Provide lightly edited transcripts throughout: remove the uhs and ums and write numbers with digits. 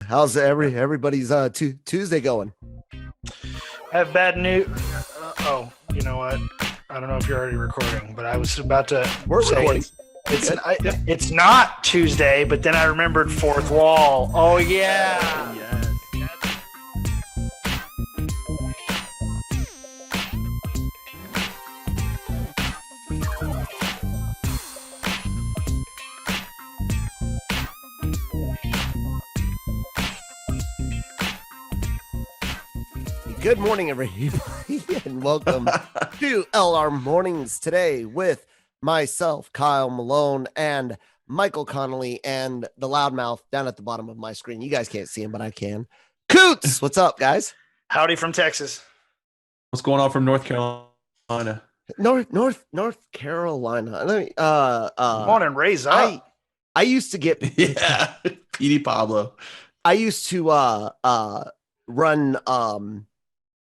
How's everybody's Tuesday going? I have bad news. Oh, you know what? I don't know if you're already recording, but I was about to say recording. it's not Tuesday, but then I remembered fourth wall. Oh yeah. Good morning, everybody, and welcome to LR Mornings today with myself, Kyle Malone, and Michael Connolly, and the loudmouth down at the bottom of my screen. You guys can't see him, but I can. Coots, what's up, guys? Howdy from Texas. What's going on from North Carolina? North Carolina. Let me Come on and raise up. I used to get Yeah, Petey Pablo. I used to run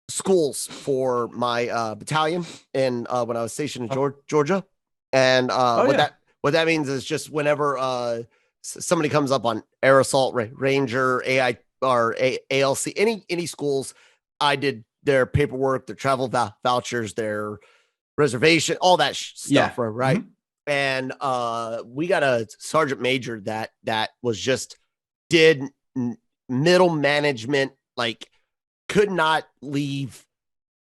schools for my battalion in when I was stationed in Georgia, and what that means is just whenever somebody comes up on air assault ranger, AI or ALC, any schools, I did their paperwork, their travel vouchers, their reservation, all that stuff, right? Mm-hmm. And we got a sergeant major that was just did middle management, like could not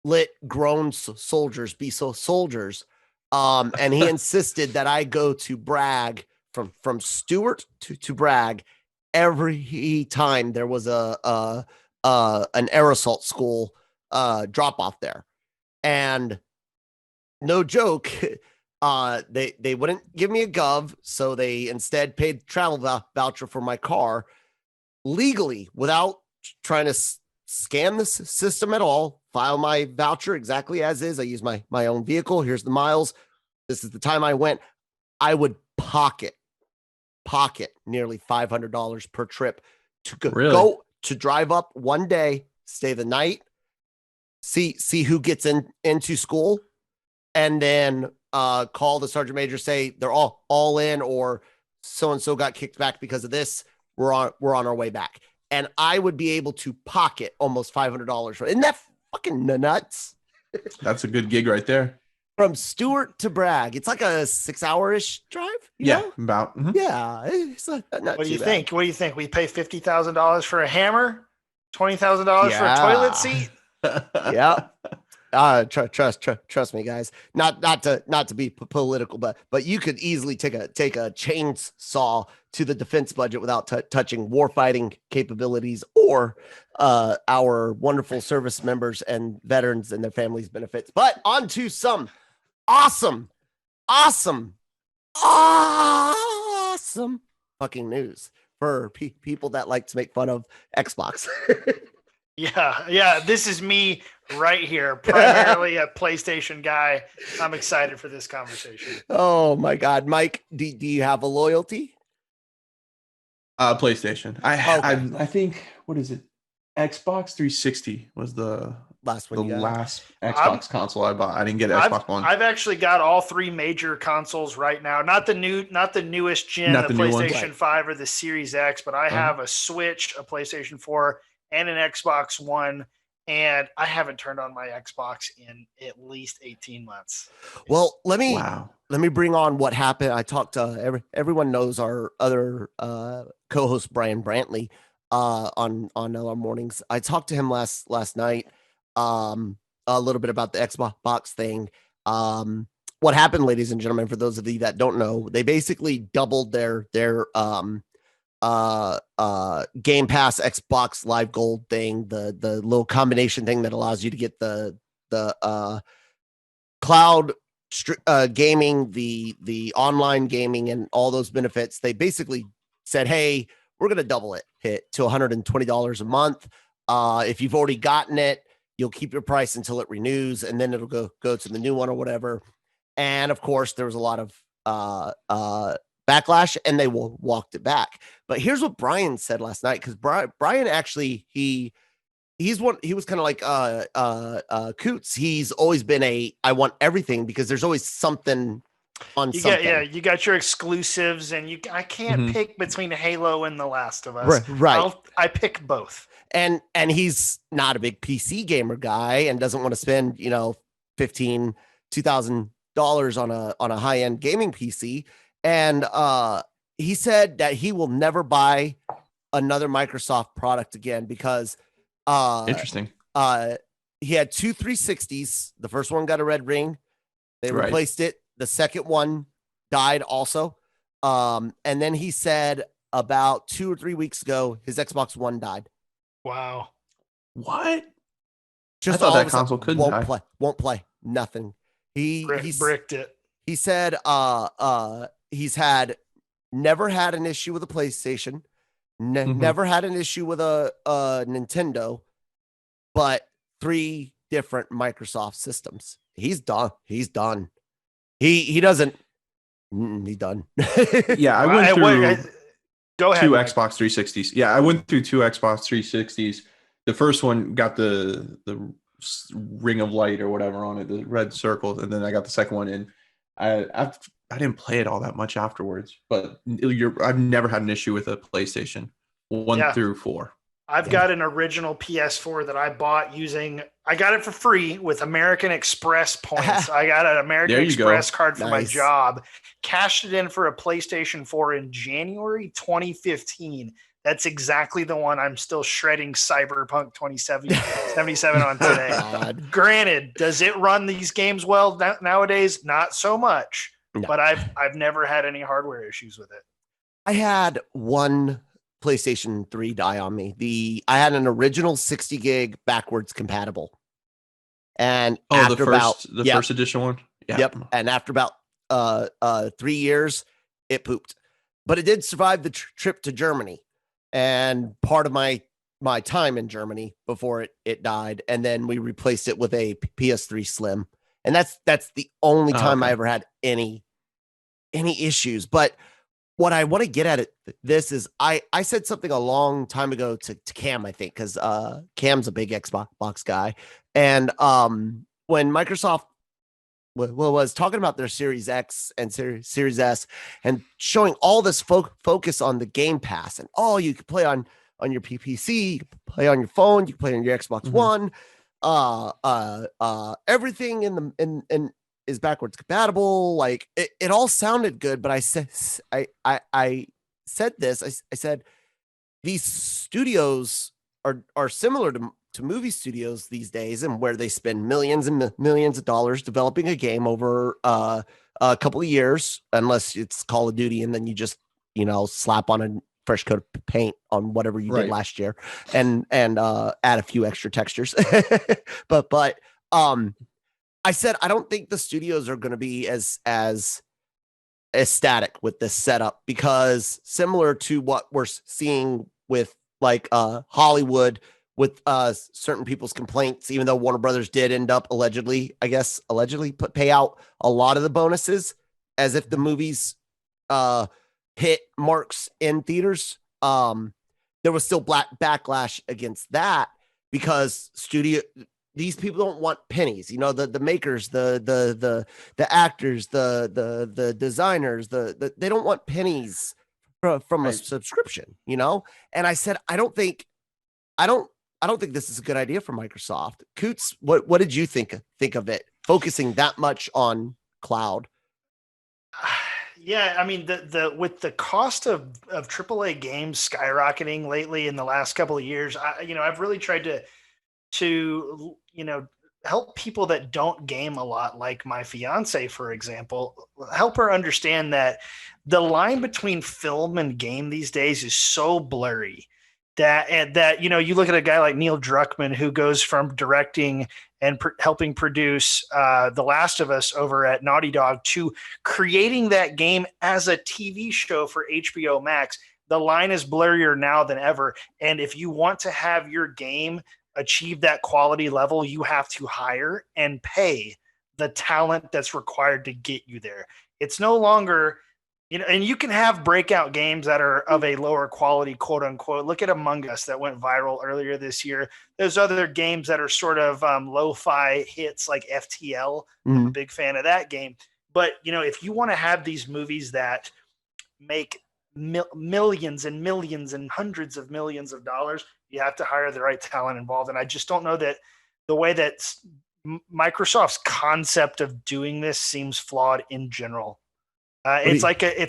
let grown soldiers be soldiers. And he insisted that I go to Bragg from Stewart to Bragg every time there was an air assault school drop off there. And no joke, they wouldn't give me a gov, so they instead paid travel voucher for my car legally without trying to scan the system at all, file my voucher exactly as is. I use my own vehicle. Here's the miles. This is the time I went. I would pocket nearly $500 per trip to go to drive up one day, stay the night, see who gets into school, and then call the sergeant major, say they're all in, or so-and-so got kicked back because of this. We're on our way back. And I would be able to pocket almost $500. Isn't that fucking nuts? That's a good gig right there. From Stewart to Bragg, it's like a 6-hour-ish drive. You know? About. Mm-hmm. Yeah, it's not What do you bad. think? What do you think? We pay $50,000 for a hammer, $20,000 for a toilet seat. Yeah. Trust me, guys. Not to be political, but you could easily take a chainsaw to the defense budget without touching warfighting capabilities or our wonderful service members and veterans and their families' benefits. But on to some awesome fucking news for people that like to make fun of Xbox. Yeah. This is me right here, primarily a PlayStation guy. I'm excited for this conversation. Oh my God, Mike, do you have a loyalty? PlayStation. I think, what is it? Xbox 360 was the last one. The last Xbox console I bought. I didn't get Xbox One. I've actually got all three major consoles right now. Not the newest gen, the PlayStation 5 or the Series X, but I have a Switch, a PlayStation 4, and an Xbox One. And I haven't turned on my Xbox in at least 18 months. Well, let me bring on what happened. I talked to everyone knows our other co-host Brian Brantley on LR Mornings. I talked to him last night a little bit about the Xbox thing. What happened, ladies and gentlemen, for those of you that don't know, they basically doubled their Game Pass Xbox Live Gold thing, the little combination thing that allows you to get the cloud gaming, the online gaming, and all those benefits. They basically said, hey, we're going to double it to $120 a month. If you've already gotten it, you'll keep your price until it renews, and then it'll go to the new one or whatever. And of course, there was a lot of backlash, and they walked it back. But here's what Brian said last night, because Brian actually he was kind of like Coots. He's always been I want everything, because there's always something on you something. you got your exclusives, and I can't pick between Halo and The Last of Us. Right. I pick both. And he's not a big PC gamer guy and doesn't want to spend, $2,000 on a high-end gaming PC. And he said that he will never buy another Microsoft product again because interesting. He had two 360s. The first one got a red ring. They replaced it. The second one died also. And then he said about 2 or 3 weeks ago, his Xbox One died. Wow. What? Just I thought that console couldn't die. Won't play. Nothing. He bricked it. He said he's never had an issue with a PlayStation, never had an issue with a Nintendo, but 3 different Microsoft systems. He's done. He doesn't. He's done. Yeah, I went through go ahead. 2 Xbox 360s. Yeah, I went through 2 Xbox 360s. The first one got the ring of light or whatever on it, the red circle, and then I got the second one in. I didn't play it all that much afterwards, but I've never had an issue with a PlayStation 1 through 4. I've got an original PS4 that I bought I got it for free with American Express points. I got an American Express card for my job, cashed it in for a PlayStation 4 in January 2015. That's exactly the one I'm still shredding Cyberpunk 2077 on today. Granted, does it run these games well nowadays? Not so much, but I've never had any hardware issues with it. I had one PlayStation 3 die on me. I had an original 60 gig backwards compatible. And after the first edition one? Yeah. Yep. And after about 3 years, it pooped. But it did survive the trip to Germany and part of my time in Germany before it died. And then we replaced it with a PS3 Slim. And that's the only time I ever had any issues. But what I want to get at this is I said something a long time ago to Cam, I think, because Cam's a big Xbox guy. And when Microsoft was talking about their Series X and Series S and showing all this focus on the Game Pass and you can play on your PC, you can play on your phone, you can play on your Xbox One, everything in is backwards compatible. Like it all sounded good, but I said this. I said these studios are similar to movie studios these days, and where they spend millions and millions of dollars developing a game over a couple of years, unless it's Call of Duty, and then you just slap on a fresh coat of paint on whatever you did last year, and add a few extra textures. but I said I don't think the studios are going to be as ecstatic with this setup, because similar to what we're seeing with Hollywood with certain people's complaints, even though Warner Brothers did end up allegedly pay out a lot of the bonuses as if the movies hit marks in theaters. There was still backlash against that because these people don't want pennies, the makers, the actors, the designers, they don't want pennies from a subscription, And I said, I don't think this is a good idea for Microsoft. Coots, what did you think of it, focusing that much on cloud? Yeah, I mean, with the cost of AAA games skyrocketing lately in the last couple of years, I've really tried to help people that don't game a lot, like my fiance, for example, help her understand that the line between film and game these days is so blurry that you look at a guy like Neil Druckmann, who goes from directing and helping produce The Last of Us over at Naughty Dog to creating that game as a TV show for HBO Max. The line is blurrier now than ever. And if you want to have your game achieve that quality level, you have to hire and pay the talent that's required to get you there. It's no longer, and you can have breakout games that are of a lower quality, quote unquote. Look at Among Us that went viral earlier this year. There's other games that are sort of lo-fi hits like FTL. I'm a big fan of that game. But, you know, if you want to have these movies that make millions and millions and hundreds of millions of dollars, you have to hire the right talent involved. And I just don't know that the way that Microsoft's concept of doing this seems flawed in general. It's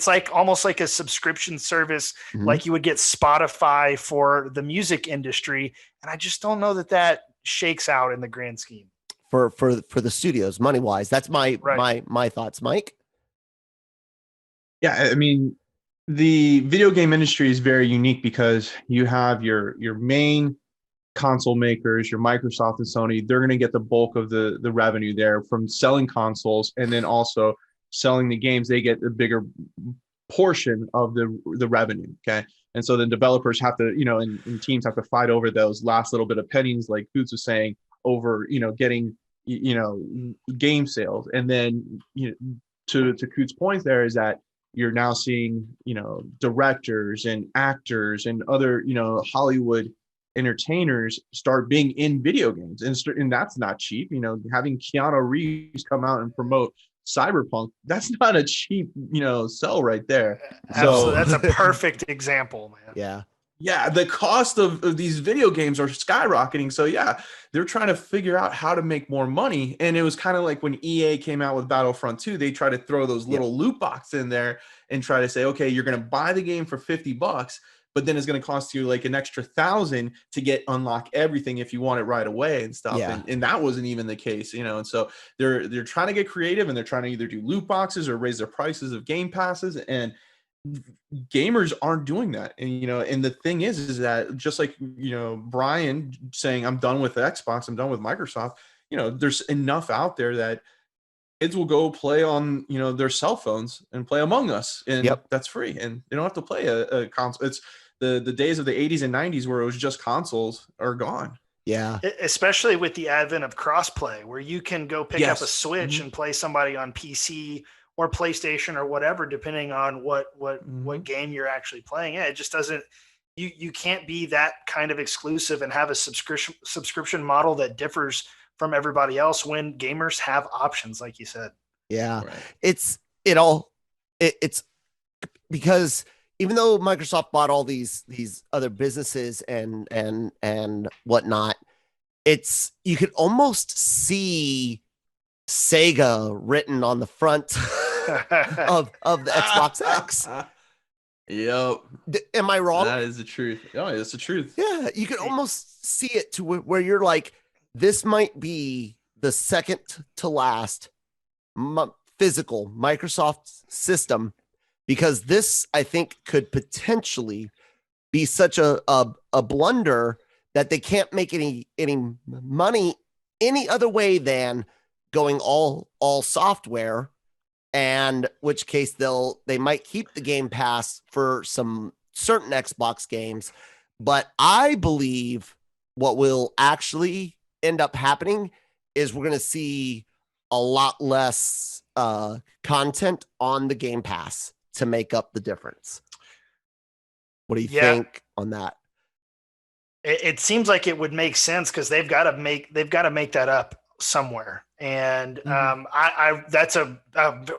like almost like a subscription service, like you would get Spotify for the music industry. And I just don't know that shakes out in the grand scheme. For the studios, money wise, that's my thoughts, Mike. Yeah, I mean, the video game industry is very unique because you have your main console makers, your Microsoft and Sony. They're going to get the bulk of the revenue there from selling consoles, and then also selling the games. They get a bigger portion of the revenue. Okay. And so the developers have to, you know, and teams have to fight over those last little bit of pennies, like Coots was saying, over, you know, getting, you know, game sales. And then, you know, to Coots' point there is that you're now seeing, you know, directors and actors and other, you know, Hollywood entertainers start being in video games. And that's not cheap. You know, having Keanu Reeves come out and promote Cyberpunk, that's not a cheap, you know, sell right there. So that's a perfect example, man. Yeah, the cost of these video games are skyrocketing. So yeah, they're trying to figure out how to make more money. And it was kind of like when EA came out with Battlefront 2, they try to throw those little loot boxes in there and try to say, okay, you're going to buy the game for $50, but then it's going to cost you like an extra $1,000 to unlock everything if you want it right away and stuff. Yeah. And that wasn't even the case, you know. And so they're trying to get creative, and they're trying to either do loot boxes or raise their prices of game passes, and gamers aren't doing that. And, you know, and the thing is that just like, you know, Brian saying, I'm done with Xbox, I'm done with Microsoft, you know, there's enough out there that kids will go play on, you know, their cell phones and play Among Us, and that's free, and they don't have to play a console. It's the days of the 80s and 90s where it was just consoles are gone. Yeah, especially with the advent of crossplay, where you can go pick up a Switch and play somebody on PC or PlayStation or whatever, depending on what game you're actually playing. Yeah, it just doesn't. You can't be that kind of exclusive and have a subscription model that differs from everybody else when gamers have options, like you said. Yeah, it's because even though Microsoft bought all these other businesses and whatnot, you could almost see Sega written on the front of the Xbox X. Yep. Am I wrong? That is the truth. Oh, it's the truth. Yeah, you can almost see it to where you're like, this might be the second to last physical Microsoft system, because this, I think, could potentially be such a blunder that they can't make any money any other way than going all software, and which case they might keep the Game Pass for some certain Xbox games. But I believe what will actually end up happening is we're going to see a lot less content on the Game Pass to make up the difference. What do you think on that? It seems like it would make sense, because they've got to make that up somewhere. And that's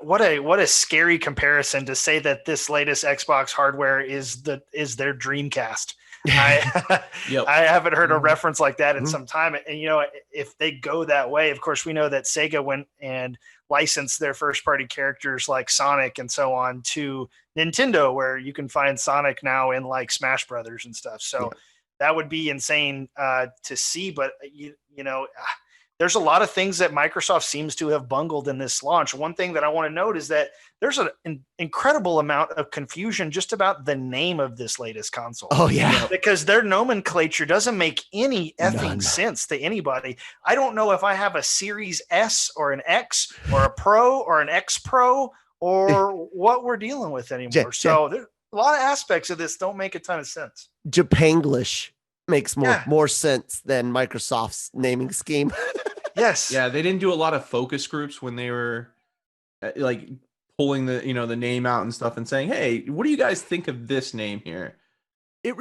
what a scary comparison to say that this latest Xbox hardware is their Dreamcast. I haven't heard a reference like that in some time. And, you know, if they go that way, of course, we know that Sega went and licensed their first party characters like Sonic and so on to Nintendo, where you can find Sonic now in like Smash Brothers and stuff. So that would be insane to see. But, you know, there's a lot of things that Microsoft seems to have bungled in this launch. One thing that I want to note is that there's an incredible amount of confusion just about the name of this latest console. Oh, yeah. Because their nomenclature doesn't make any effing sense to anybody. I don't know if I have a Series S or an X or a Pro or an X Pro or what we're dealing with anymore. So there's a lot of aspects of this don't make a ton of sense. Japanglish makes more sense than Microsoft's naming scheme. Yes. Yeah, they didn't do a lot of focus groups when they were like pulling the, you know, the name out and stuff and saying, "Hey, what do you guys think of this name here?" It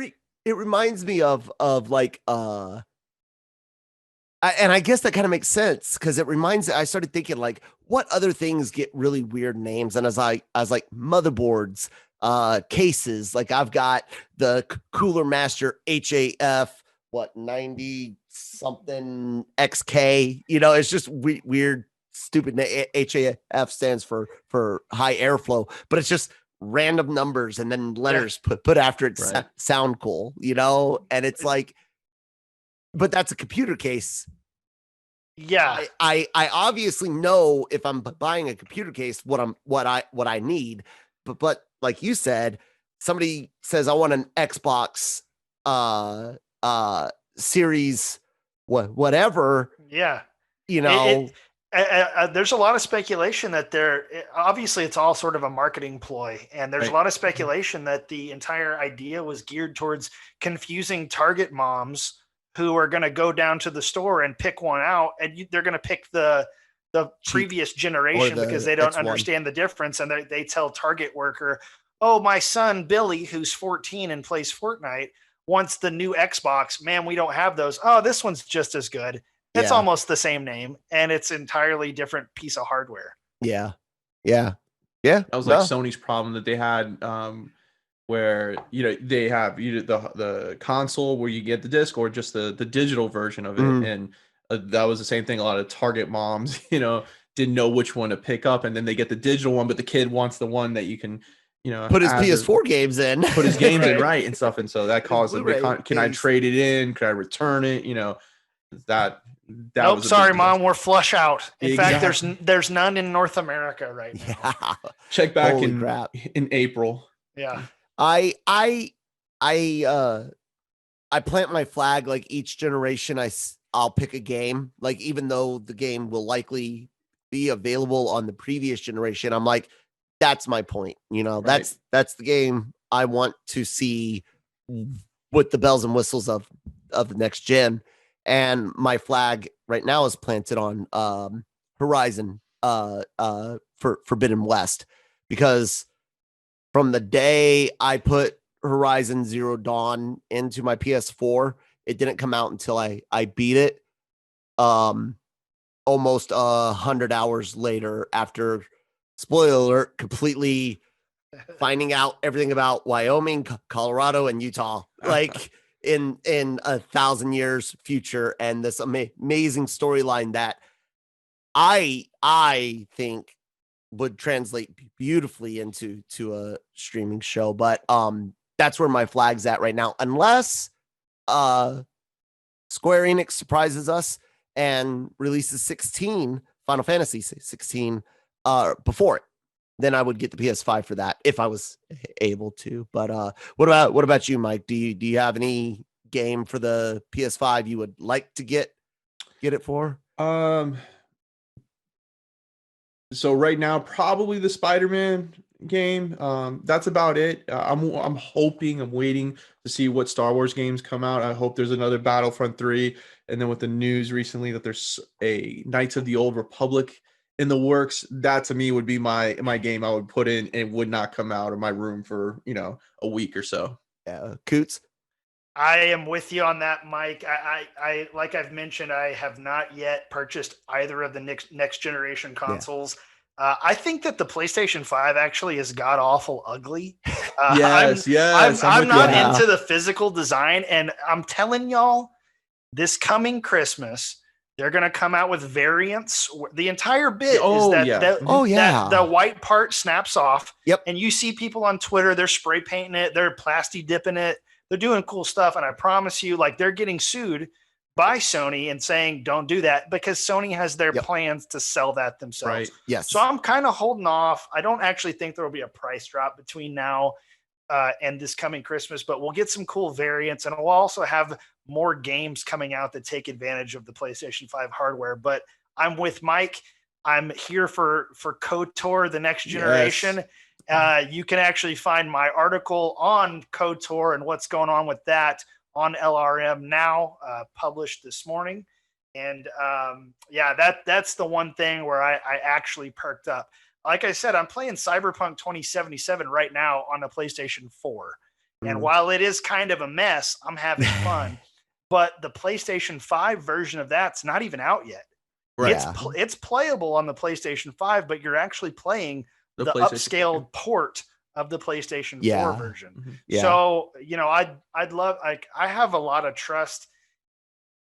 reminds me of like and I guess that kind of makes sense, because I started thinking like, what other things get really weird names? And I was like motherboards, cases. Like I've got the Cooler Master HAF, 90 something XK. It's just weird, stupid. HAF stands for high airflow, but it's just random numbers and then letters put after it sound cool, and it's like, but that's a computer case. Yeah. I obviously know if I'm buying a computer case what I need, but like you said, somebody says I want an Xbox series whatever. Yeah. There's a lot of speculation that obviously it's all sort of a marketing ploy, and there's a lot of speculation that the entire idea was geared towards confusing target moms who are going to go down to the store and pick one out, and they're going to pick the previous generation because they don't understand the difference, and they tell Target worker, oh, my son Billy, who's 14 and plays Fortnite, wants the new Xbox. Man, we don't have those. Oh, this one's just as good. It's almost the same name, and it's entirely different piece of hardware. Yeah. That was like Sony's problem that they had, where they have either the console where you get the disc or just the digital version of it, and that was the same thing. A lot of Target moms, didn't know which one to pick up, and then they get the digital one, but the kid wants the one that you can, put his PS4 games in, put his games in, right, and stuff, and so that caused a big. Can I trade it in? Can I return it? That nope, sorry, Mom, we're flush out. In fact, there's none in North America right now. Yeah. Check back in April. Yeah. I plant my flag, like each generation I'll pick a game, like even though the game will likely be available on the previous generation, I'm like, that's my point. That's the game I want to see with the bells and whistles of the next gen. And my flag right now is planted on Horizon for Forbidden West, because from the day I put Horizon Zero Dawn into my PS4, it didn't come out until I beat it almost 100 hours later, after, spoiler alert, completely finding out everything about Wyoming, Colorado, and Utah. Like in 1,000 years future, and this amazing storyline that I think would translate beautifully into a streaming show. But that's where my flag's at right now, unless Square Enix surprises us and releases Final Fantasy 16 before it. Then I would get the PS5 for that if I was able to. But what about you, Mike? Do you have any game for the PS5 you would like to get it for? So right now, probably the Spider-Man game. That's about it. I'm hoping, I'm waiting to see what Star Wars games come out. I hope there's another Battlefront 3. And then with the news recently that there's a Knights of the Old Republic in the works, that to me would be my game I would put in and would not come out of my room for, a week or so. Yeah. Coots? I am with you on that, Mike. I like I've mentioned, I have not yet purchased either of the next generation consoles. Yeah. I think that the PlayStation 5 actually is god awful ugly. Yes. I'm not into the physical design, and I'm telling y'all, this coming Christmas, they're going to come out with variants. The entire bit is that the white part snaps off. Yep. And you see people on Twitter, they're spray painting it, they're plastic dipping it. They're doing cool stuff. And I promise you, like, they're getting sued by Sony and saying, don't do that, because Sony has their plans to sell that themselves. Right. Yes. So I'm kind of holding off. I don't actually think there will be a price drop between now and this coming Christmas, but we'll get some cool variants, and we'll also have more games coming out that take advantage of the PlayStation 5 hardware. But I'm with Mike. I'm here for KOTOR, the next generation. Yes. You can actually find my article on KOTOR and what's going on with that on LRM now, published this morning. And that's the one thing where I actually perked up. Like I said, I'm playing Cyberpunk 2077 right now on the PlayStation 4. And while it is kind of a mess, I'm having fun. But the PlayStation 5 version of that's not even out yet. It's playable on the PlayStation 5, but you're actually playing the upscaled port of the PlayStation 4 version. Mm-hmm. Yeah. So, I'd love, I have a lot of trust,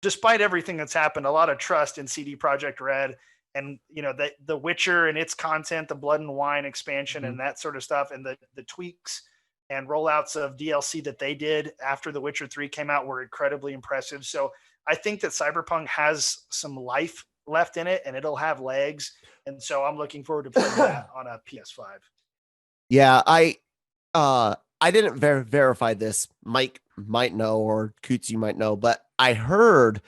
despite everything that's happened, a lot of trust in CD Projekt Red and, the Witcher and its content, the Blood and Wine expansion and that sort of stuff, and the tweaks and rollouts of DLC that they did after The Witcher 3 came out were incredibly impressive. So I think that Cyberpunk has some life left in it and it'll have legs. And so I'm looking forward to playing that on a PS5. Yeah, I didn't verify this. Mike might know, or Coots, you might know, but I heard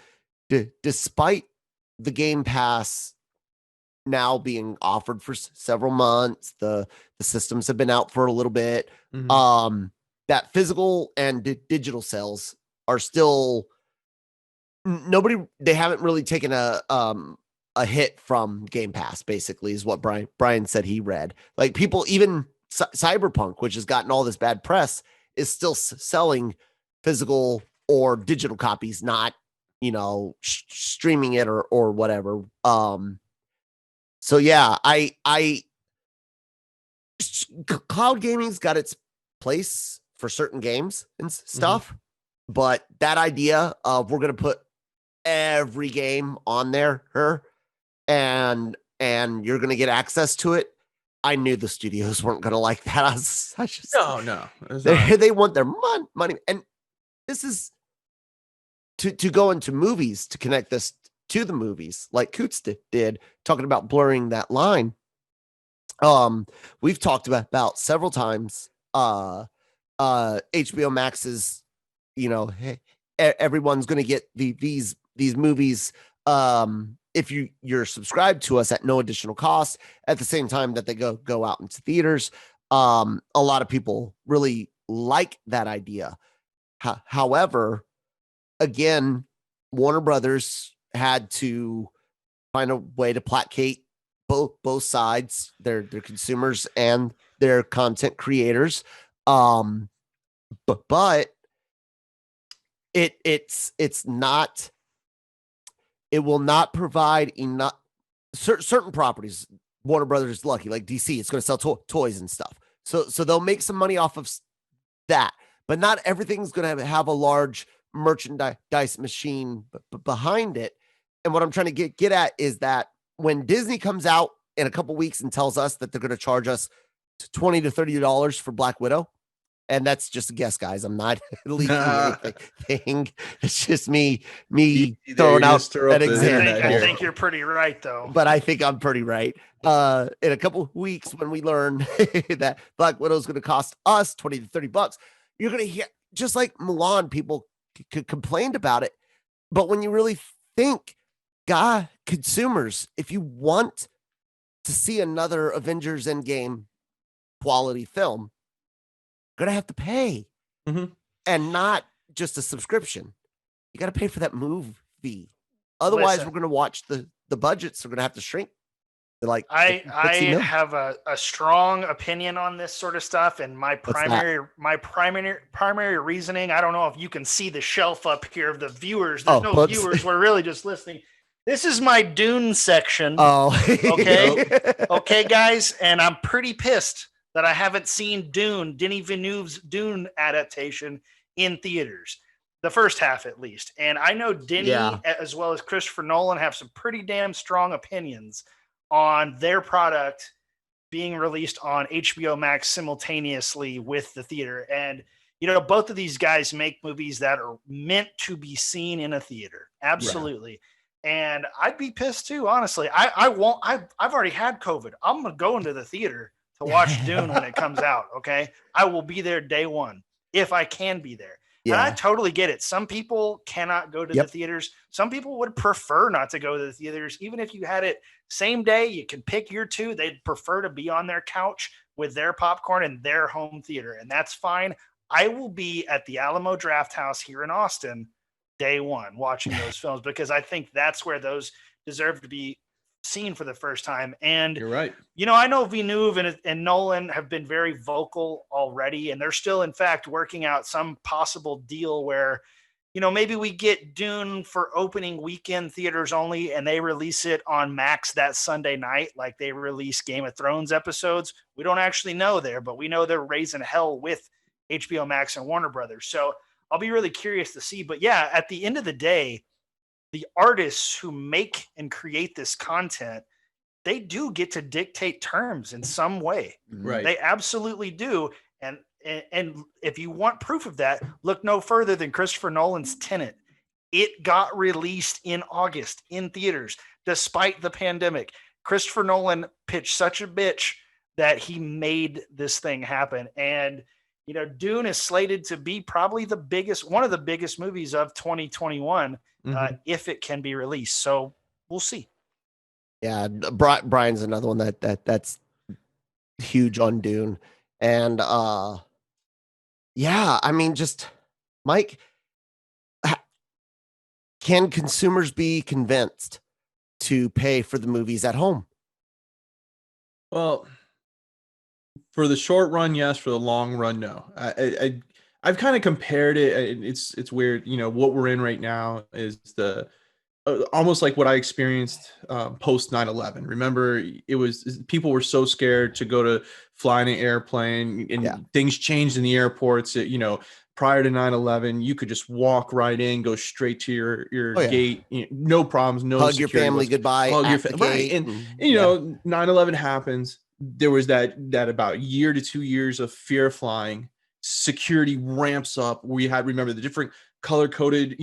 despite the Game Pass now being offered for several months, the systems have been out for a little bit, that physical and digital sales are still they haven't really taken a hit from Game Pass, basically, is what Brian said he read. Like, people, even Cyberpunk, which has gotten all this bad press, is still selling physical or digital copies, not, streaming it or whatever. So yeah, cloud gaming's got its place for certain games and stuff, but that idea of we're going to put every game on there, and you're going to get access to it, I knew the studios weren't going to like that. No. They want their money. And this is to go into movies, to connect this to the movies, like Coots did, talking about blurring that line. We've talked about several times, HBO Max is, everyone's going to get these movies, if you're subscribed to us at no additional cost, at the same time that they go out into theaters. A lot of people really like that idea. However, again, Warner Brothers had to find a way to placate both sides, their consumers and their content creators. But it's not, it will not provide enough. Certain properties, Warner Brothers is lucky, like DC, it's going to sell toys and stuff. So they'll make some money off of that, but not everything's going to have a large merchandise machine behind it. And what I'm trying to get at is that when Disney comes out in a couple weeks and tells us that they're going to charge us $20 to $30 for Black Widow, and that's just a guess, guys, I'm not leaking anything. It's just me throwing out an example. I think you're pretty right, though. But I think I'm pretty right. In a couple weeks, when we learn that Black Widow is going to cost us $20 to $30, you're going to hear, just like Mulan, people complained about it. But when you really think, God, consumers, if you want to see another Avengers Endgame quality film, you're going to have to pay, and not just a subscription. You got to pay for that movie. Otherwise, we're going to watch the budgets are going to have to shrink. Like, I have a strong opinion on this sort of stuff, and my primary reasoning, I don't know if you can see the shelf up here of the viewers. There's no viewers. We're really just listening. This is my Dune section. Oh, okay. Okay, guys. And I'm pretty pissed that I haven't seen Denis Villeneuve's Dune adaptation in theaters. The first half, at least. And I know Denis, as well as Christopher Nolan, have some pretty damn strong opinions on their product being released on HBO Max simultaneously with the theater. And, both of these guys make movies that are meant to be seen in a theater. Absolutely. Right. And I'd be pissed too, honestly. I've already had COVID. I'm going to go into the theater to watch Dune when it comes out. Okay. I will be there day one if I can be there. Yeah. And I totally get it. Some people cannot go to the theaters. Some people would prefer not to go to the theaters. Even if you had it same day, you can pick your two. They'd prefer to be on their couch with their popcorn in their home theater. And that's fine. I will be at the Alamo Drafthouse here in Austin day one watching those films, because I think that's where those deserve to be seen for the first time. And you're right. I know Villeneuve and Nolan have been very vocal already, and they're still, in fact, working out some possible deal where, maybe we get Dune for opening weekend theaters only, and they release it on Max that Sunday night, like they release Game of Thrones episodes. We don't actually know there, but we know they're raising hell with HBO Max and Warner Brothers. So I'll be really curious to see. But yeah, at the end of the day, the artists who make and create this content, they do get to dictate terms in some way. Right. They absolutely do. And if you want proof of that, look no further than Christopher Nolan's Tenet. It got released in August in theaters, despite the pandemic. Christopher Nolan pitched such a bitch that he made this thing happen. And, Dune is slated to be probably one of the biggest movies of 2021, if it can be released. So we'll see. Yeah. Brian's another one that's huge on Dune. And, yeah, I mean, just Mike, can consumers be convinced to pay for the movies at home? Well, for the short run, yes. For the long run, no. I've kind of compared it. It's weird. What we're in right now is almost like what I experienced post 9/11. Remember, people were so scared to go to fly in an airplane, and things changed in the airports. Prior to 9/11, you could just walk right in, go straight to your gate, no problems, no hug your family goodbye, hug your right. And 9/11 happens. There was that about year to 2 years of fear flying. Security ramps up. We had, remember, the different color-coded,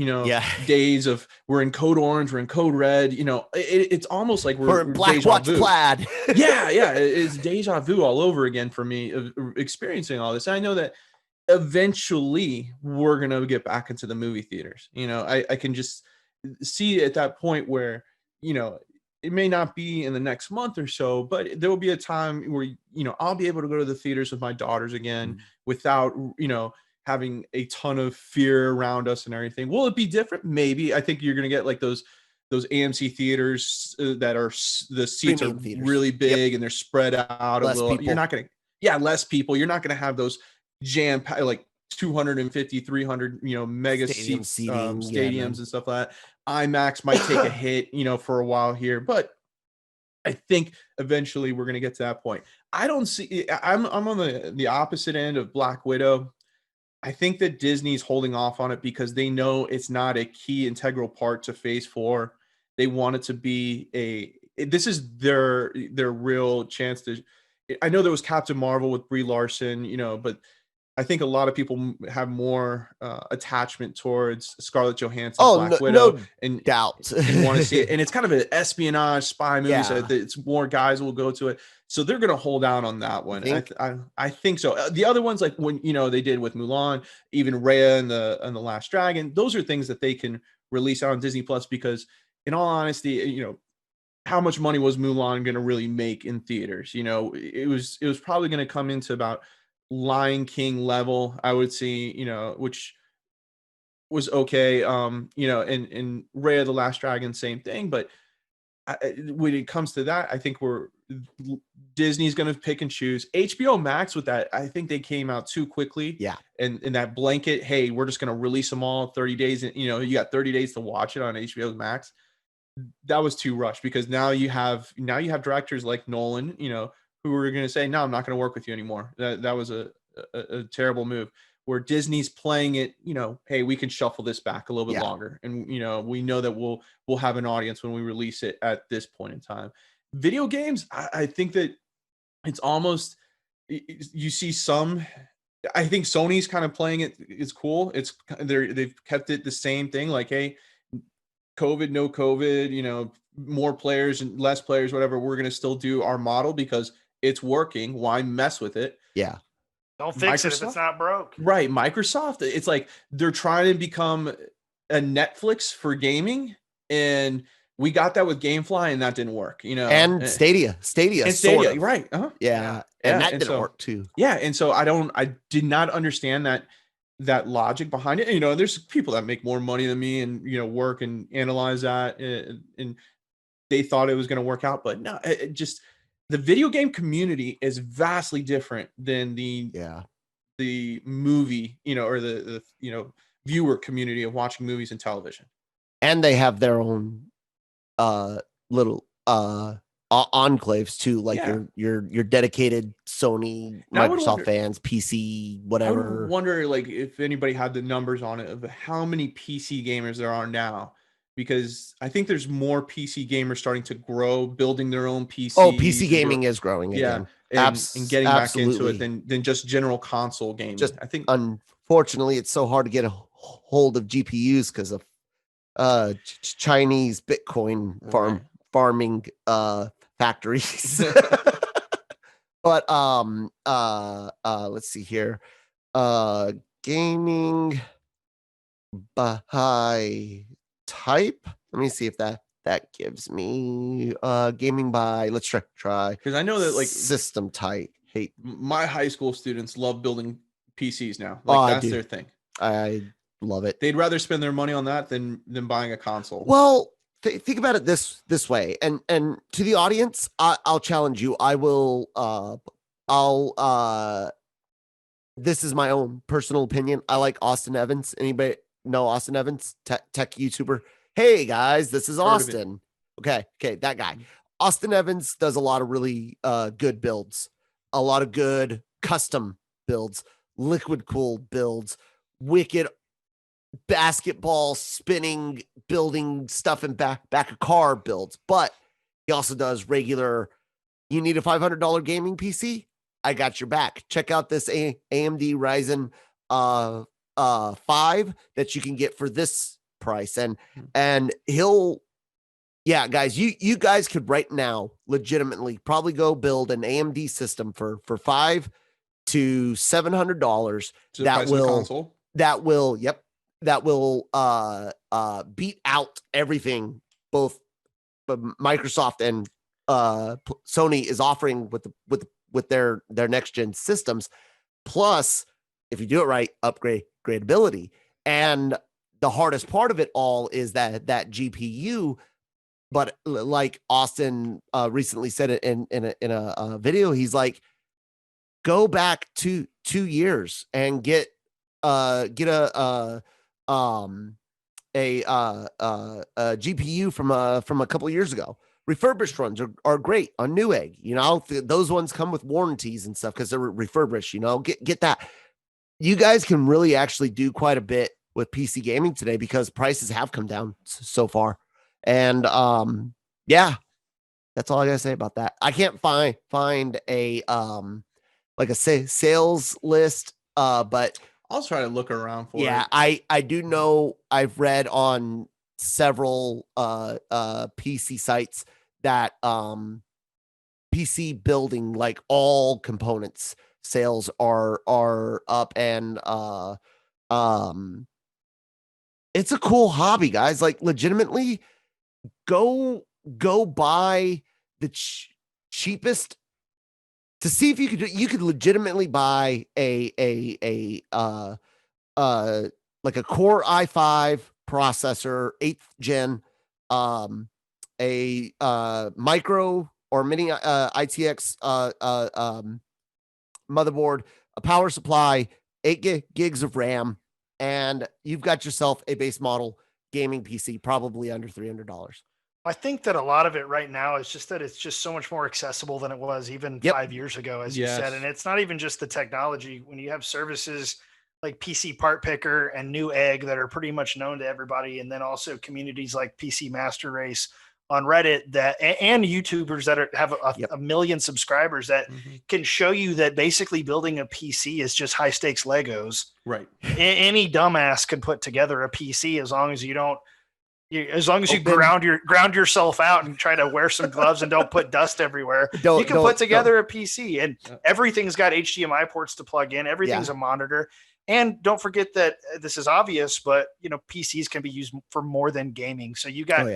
days of we're in code orange, we're in code red. It's almost like we're black watch plaid. yeah, it's deja vu all over again for me of experiencing all this. And I know that eventually we're gonna get back into the movie theaters. I can just see at that point where it may not be in the next month or so, but there will be a time where I'll be able to go to the theaters with my daughters again without having a ton of fear around us and everything. Will it be different? Maybe. I think you're going to get like those AMC theaters that are, the seats are really big and they're spread out less a little. People. You're not going to, less people. You're not going to have those jam like 250, 300, mega Stadium seating, stadiums and stuff like that. IMAX might take a hit, for a while here, but I think eventually we're going to get to that point. I don't see, I'm on the opposite end of Black Widow. I think that Disney's holding off on it because they know it's not a key integral part to Phase 4. They want it to be this is their real chance to. I know there was Captain Marvel with Brie Larson, but I think a lot of people have more attachment towards Scarlett Johansson, Black Widow, and doubt, and want to see it. And it's kind of an espionage spy movie, so it's more guys will go to it. So they're going to hold out on that one. I think so. The other ones, like when they did with Mulan, even Raya and the Last Dragon, those are things that they can release out on Disney Plus because, in all honesty, how much money was Mulan going to really make in theaters? It was probably going to come into about Lion King level, I would see, which was okay. And Raya the Last Dragon, same thing. But when it comes to that, I think Disney's going to pick and choose. HBO Max with that, I think they came out too quickly. Yeah. And in that blanket, hey, we're just going to release them all 30 days. And, you got 30 days to watch it on HBO Max. That was too rushed because now you have directors like Nolan, who are going to say, no, I'm not going to work with you anymore. That was a terrible move. Where Disney's playing it, hey, we can shuffle this back a little bit longer. And, we know that we'll have an audience when we release it at this point in time. Video games, I think that it's almost, you see some, I think Sony's kind of playing it. It's cool. They've kept it the same thing. Like, hey, COVID, no COVID, more players and less players, whatever. We're going to still do our model because it's working. Why mess with it? Yeah. Don't fix it if it's not broke. Right. Microsoft, it's like they're trying to become a Netflix for gaming. And we got that with GameFly and that didn't work, And Stadia. Stadia, right. Uh-huh. Yeah. And that didn't work too. Yeah. And so I did not understand that logic behind it. There's people that make more money than me and, work and analyze that. And they thought it was going to work out. But no, the video game community is vastly different than the movie, or the viewer community of watching movies and television. And they have their own little enclaves too, like your dedicated Sony, Microsoft fans, PC, whatever. I would wonder, like, if anybody had the numbers on it of how many PC gamers there are now, because I think there's more PC gamers starting to grow, building their own PCs. Oh, PC gaming is growing again. And getting back into it than just general console gaming. Just, I think, unfortunately, it's so hard to get a hold of GPUs because of Chinese Bitcoin farming factories. But let's see here. Gaming by type. Let me see if that gives me gaming by, let's try because I know that, like, system type. Hey, my high school students love building PCs now. Like, that's their thing. I love it. They'd rather spend their money on that than buying a console. Well, think about it this way, and to the audience, I'll challenge you. This is my own personal opinion. I like Austin Evans. Anybody know Austin Evans, tech YouTuber? Hey guys, this is Austin. Okay, that guy. Austin Evans does a lot of really good builds, a lot of good custom builds, liquid cooled builds, wicked basketball spinning, building stuff in back of car builds. But he also does regular, you need a $500 gaming PC? I got your back. Check out this AMD Ryzen 5 that you can get for this price. And he'll, guys, you guys could right now legitimately probably go build an AMD system for $500 to $700 that will beat out everything both Microsoft and Sony is offering with their next gen systems. Plus, if you do it right, upgradability. And the hardest part of it all is that GPU. But like Austin recently said it in a video, he's like, go back 2 years and get a GPU from a couple of years ago. Refurbished ones are great on Newegg. You know, those ones come with warranties and stuff because they're refurbished. You know, get that. You guys can really actually do quite a bit with PC gaming today because prices have come down so far. And that's all I gotta say about that. I can't find a like a sales list, but I'll try to look around for it. Yeah, I do know I've read on several PC sites that PC building, like all components sales are up, and it's a cool hobby, guys. Like, legitimately, go buy the cheapest to see if you could legitimately buy a like a Core i5 processor, 8th gen, a micro or mini ITX motherboard, a power supply, 8 gigs of RAM, and you've got yourself a base model gaming PC, probably under $300. I think that a lot of it right now is just that it's just so much more accessible than it was even 5 years ago, as you said. And it's not even just the technology. When you have services like PC Part Picker and Newegg that are pretty much known to everybody, and then also communities like PC Master Race on Reddit that and YouTubers that have a million subscribers that can show you that basically building a PC is just high stakes Legos. Right. Any dumbass can put together a PC as long as you don't. As long as you ground yourself out and try to wear some gloves and don't put dust everywhere, you can put together a PC, and everything's got HDMI ports to plug in. Everything's a monitor. And don't forget that this is obvious, but PCs can be used for more than gaming. So you got,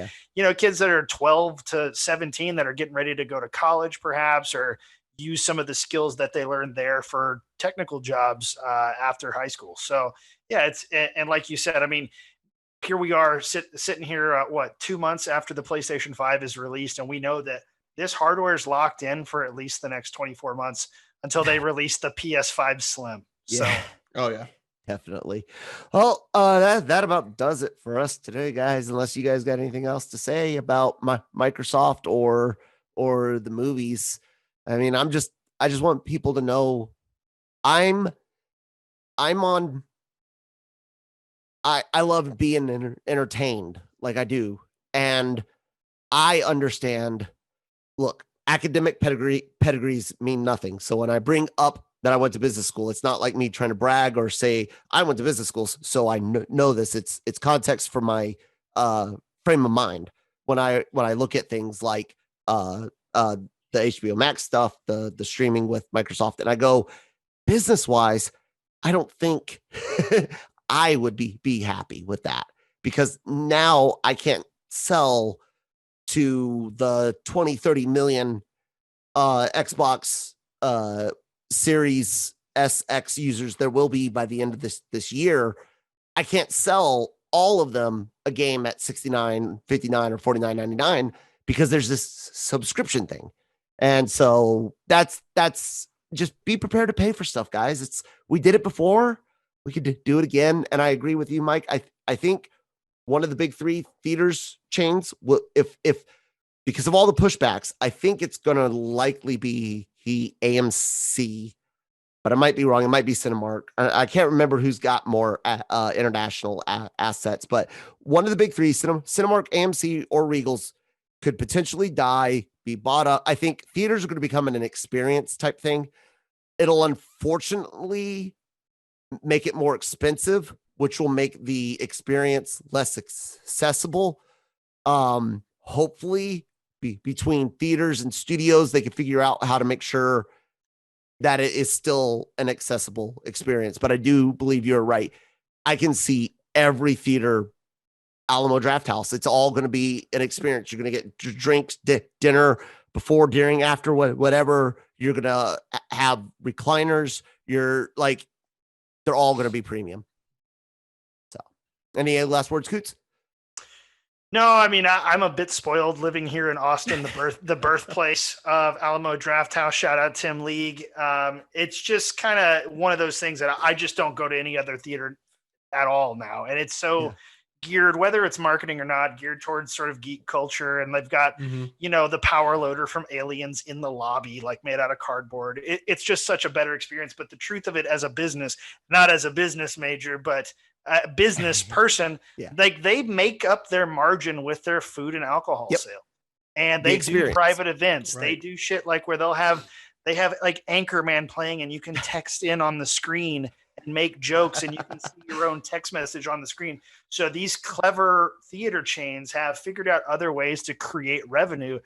kids that are 12 to 17 that are getting ready to go to college perhaps, or use some of the skills that they learned there for technical jobs after high school. So and like you said, I mean, here we are sitting here, 2 months after the PlayStation 5 is released. And we know that this hardware is locked in for at least the next 24 months until they release the PS5 Slim. So, Definitely. Well, that about does it for us today, guys. Unless you guys got anything else to say about Microsoft or the movies. I mean, I just want people to know I'm I'm on. I love being entertained like I do, and I understand. Look, academic pedigrees mean nothing. So when I bring up that I went to business school, it's not like me trying to brag or say I went to business schools, so I know this. It's context for my uh, frame of mind when I look at things like the HBO Max stuff, the streaming with Microsoft, and I go business wise, I don't think I would be happy with that because now I can't sell to the 20, 30 million Xbox Series SX users there will be by the end of this year. I can't sell all of them a game at $69.59 or $49.99 because there's this subscription thing. And so that's just be prepared to pay for stuff, guys. We did it before. We could do it again. And I agree with you, Mike. I think one of the big three theaters chains will, if because of all the pushbacks, I think it's going to likely be AMC, but I might be wrong. It might be Cinemark. I can't remember who's got more international assets, but one of the big three, Cinemark, AMC, or Regals, could potentially die, be bought up. I think theaters are going to become an experience type thing. It'll unfortunately make it more expensive, which will make the experience less accessible. Hopefully, between theaters and studios, they can figure out how to make sure that it is still an accessible experience. But I do believe you're right. I can see every theater Alamo Drafthouse. It's all going to be an experience. You're going to get drinks, dinner, before, during, after, whatever. You're going to have recliners. They're all going to be premium. So, any last words, Coots? No, I mean, I'm a bit spoiled living here in Austin, the birthplace of Alamo Drafthouse. Shout out Tim League. It's just kind of one of those things that I just don't go to any other theater at all now. And it's so geared, whether it's marketing or not, geared towards sort of geek culture. And they've got, the power loader from Aliens in the lobby, like made out of cardboard. It's just such a better experience. But the truth of it, as a business, not as a business major, but a business person, like they make up their margin with their food and alcohol sale, and they do private events. Right. They do shit like where they have like Anchorman playing, and you can text in on the screen and make jokes, and you can see your own text message on the screen. So these clever theater chains have figured out other ways to create revenue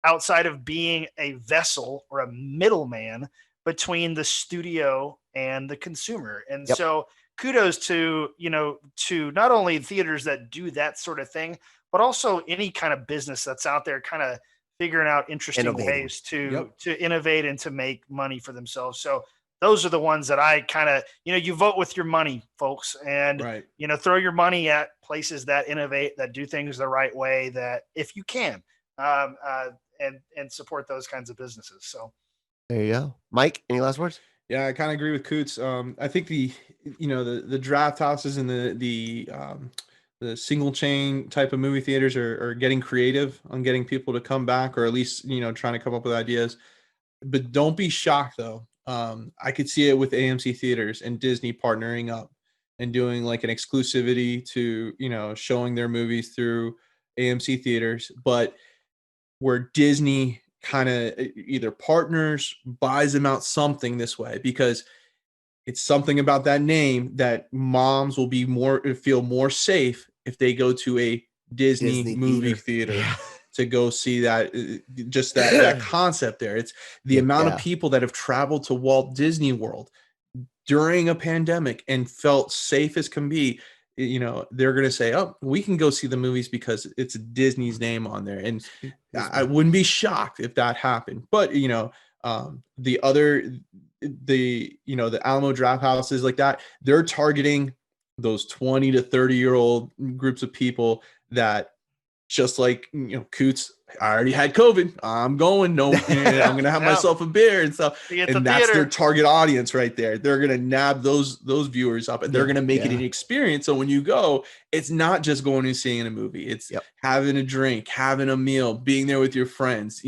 outside of being a vessel or a middleman between the studio and the consumer. And so kudos to not only theaters that do that sort of thing, but also any kind of business that's out there kind of figuring out interesting ways to innovate and to make money for themselves. So those are the ones that I kind of, you vote with your money, folks, and, throw your money at places that innovate, that do things the right way, that if you can, and support those kinds of businesses. So there you go. Mike, any last words? Yeah, I kind of agree with Coots. I think the draft houses and the single chain type of movie theaters are getting creative on getting people to come back, or at least, trying to come up with ideas. But don't be shocked though. I could see it with AMC theaters and Disney partnering up and doing like an exclusivity to, showing their movies through AMC theaters, but where Disney kind of either partners, buys them out, something this way, because it's something about that name that moms will feel more safe if they go to a Disney movie theater to go see that, just that concept there. It's the amount of people that have traveled to Walt Disney World during a pandemic and felt safe as can be. They're going to say, oh, we can go see the movies because it's Disney's name on there. And I wouldn't be shocked if that happened. But, the Alamo Draft Houses like that, they're targeting those 20 to 30-year-old groups of people that just like, Coots, I already had COVID. I'm going. No, I'm gonna have myself a beer and stuff. And that's their target audience right there. They're gonna nab those viewers up, and they're gonna make it an experience. So when you go, it's not just going and seeing a movie. It's having a drink, having a meal, being there with your friends.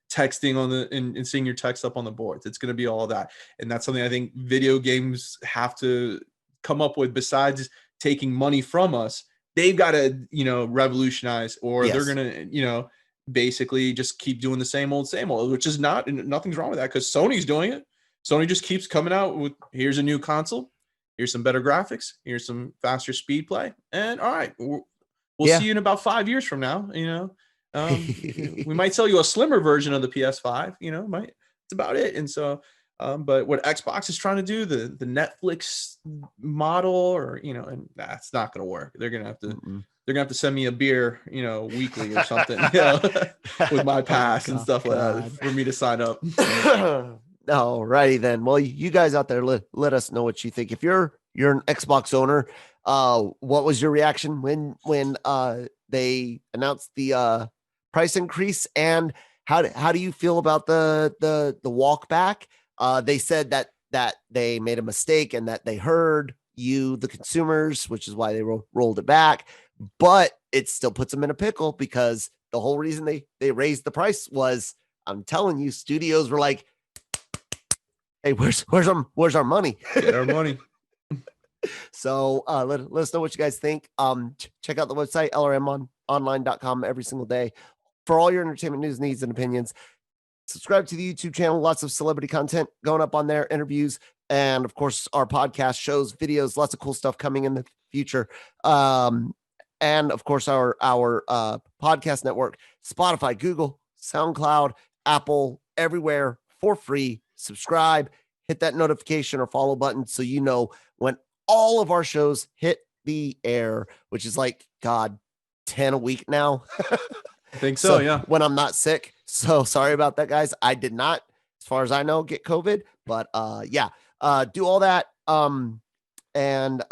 Texting on and seeing your text up on the boards. It's gonna be all that, and that's something I think video games have to come up with. Besides taking money from us, they've got to revolutionize, or they're gonna basically just keep doing the same old, which is nothing's wrong with that, because Sony's doing it. Sony just keeps coming out with, here's a new console, here's some better graphics, here's some faster speed play, and all right, we'll see you in about 5 years from now. We might sell you a slimmer version of the PS5. It's about it. And so but what Xbox is trying to do, the Netflix model, or and that's not going to work. They're gonna have to send me a beer, weekly or something, with my pass and stuff like that for me to sign up. Alrighty then. Well, you guys out there, let us know what you think. If you're an Xbox owner, what was your reaction when they announced the price increase, and how do you feel about the walk back? They said that they made a mistake and that they heard you, the consumers, which is why they rolled it back. But it still puts them in a pickle, because the whole reason they raised the price was, I'm telling you, studios were like, "Hey, where's our money? Get our money." So let us know what you guys think. Check out the website LRMonline.com every single day for all your entertainment news, needs, and opinions. Subscribe to the YouTube channel. Lots of celebrity content going up on there, interviews, and of course our podcast, shows, videos, lots of cool stuff coming in the future. And of course our podcast network, Spotify, Google, SoundCloud, Apple, everywhere for free. Subscribe, hit that notification or follow button so you know when all of our shows hit the air, which is like 10 a week now. I think so, yeah. When I'm not sick. So sorry about that, guys. I did not, as far as I know, get COVID, but do all that. And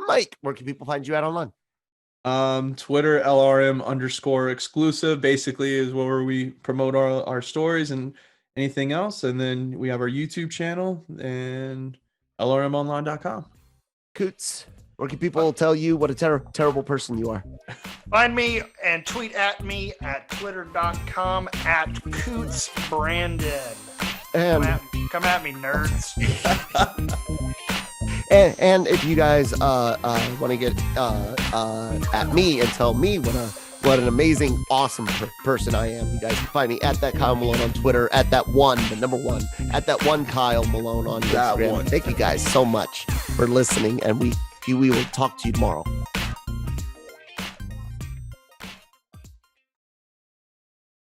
Mike, where can people find you at online? Twitter, LRM_exclusive, basically is where we promote our stories and anything else. And then we have our YouTube channel and LRMonline.com. Coots, where can people tell you what a terrible person you are? Find me and tweet at me at twitter.com @CootsBrandon. And come at me, nerds. and if you guys want to get at me and tell me what an amazing, awesome person I am, you guys can find me at that Kyle Malone on Twitter, at that one, the number one, at that one Kyle Malone on Instagram. Thank you guys so much for listening, and we will talk to you tomorrow.